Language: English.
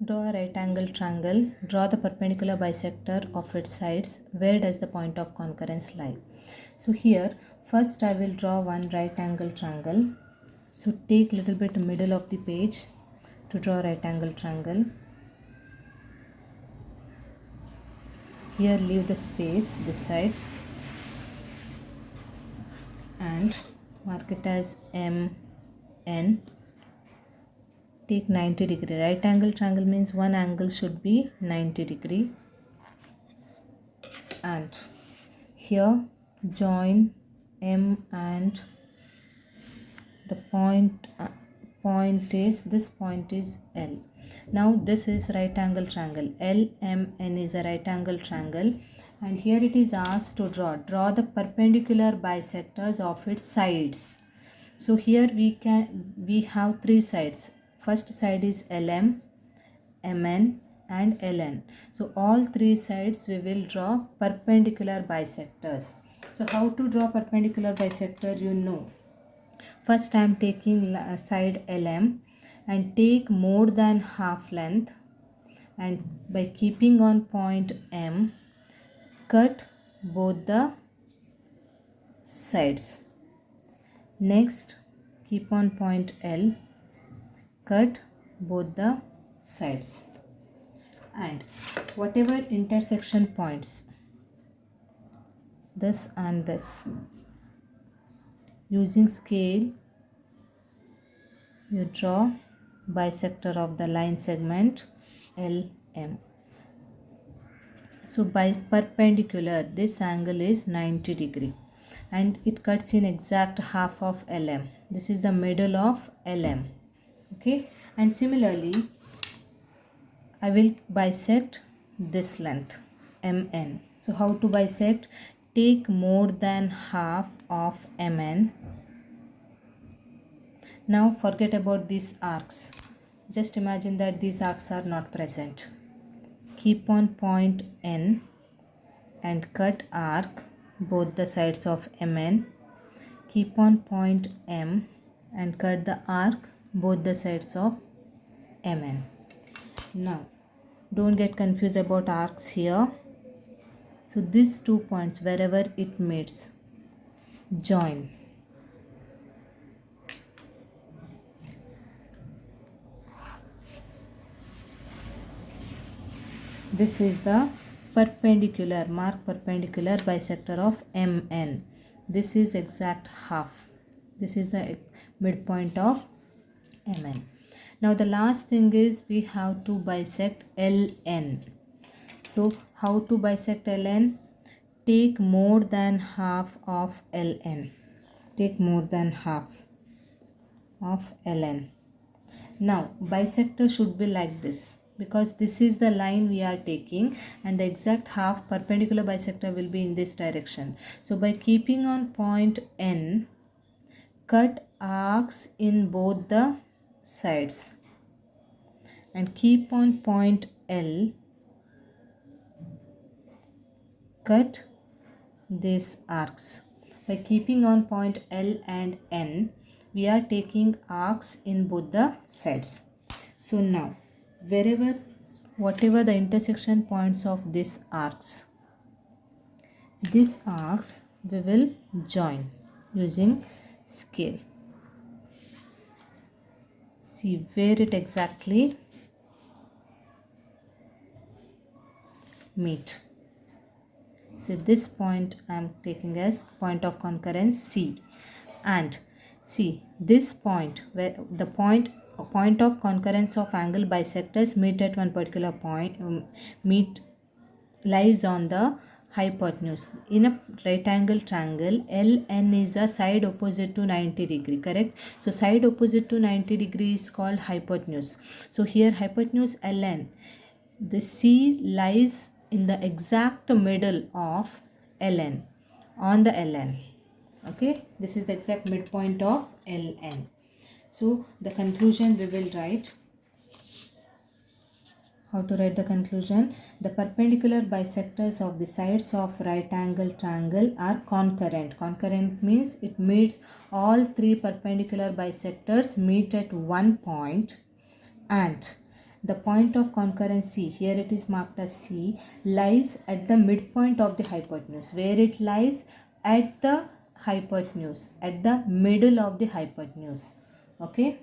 Draw a right angle triangle. Draw the perpendicular bisector of its sides. Where does the point of concurrence lie? So here, first I will draw one right angle triangle. So take little bit middle of the page to draw right angle triangle. Here leave the space this side and mark it as MN. Take 90 degree. Right angle triangle means one angle should be 90 degree. And here join M and the point is L. Now this is right angle triangle. LMN is a right angle triangle, and here it is asked to draw the perpendicular bisectors of its sides. So here we have three sides. First side is LM, MN and LN. So all three sides we will draw perpendicular bisectors. So how to draw perpendicular bisector, you know. First I am taking side LM and take more than half length, and by keeping on point M, cut both the sides. Next, keep on point L, cut both the sides, and whatever intersection points, this and this, using scale you draw bisector of the line segment LM. So by perpendicular, this angle is 90 degree and it cuts in exact half of LM. This is the middle of LM. Okay, and similarly I will bisect this length MN. So how to bisect? Take more than half of MN. Now forget about these arcs. Just imagine that these arcs are not present. Keep on point N and cut arc both the sides of MN. Keep on point M and cut the arc both the sides of MN. Now don't get confused about arcs here. So these 2 points, wherever it meets, join. This is the perpendicular, mark perpendicular bisector of MN. This is exact half. This is the midpoint of MN. Now the last thing is we have to bisect LN. So how to bisect LN? Take more than half of LN. Take more than half of LN. Now bisector should be like this, because this is the line we are taking and the exact half perpendicular bisector will be in this direction. So by keeping on point N, cut arcs in both the sides and keep on point L, cut these arcs. By keeping on point L and N, we are taking arcs in both the sides. So now whatever the intersection points of these arcs we will join using scale. See where it exactly meet. So this point I am taking as point of concurrence C, and see this point where the point of concurrence of angle bisectors meet at one particular point, lies on the hypotenuse. In a right angle triangle, LN is a side opposite to 90 degree, correct? So side opposite to 90 degree is called hypotenuse. So here hypotenuse LN, the C lies in the exact middle of LN, on the LN. Okay, this is the exact midpoint of LN. So the conclusion we will write. How to write the conclusion? The perpendicular bisectors of the sides of right angle triangle are concurrent. Concurrent means it meets all three perpendicular bisectors meet at one point, and The point of concurrency, here it is marked as C, lies at the midpoint of the hypotenuse. Where it lies? At the hypotenuse, at the middle of the hypotenuse. Okay.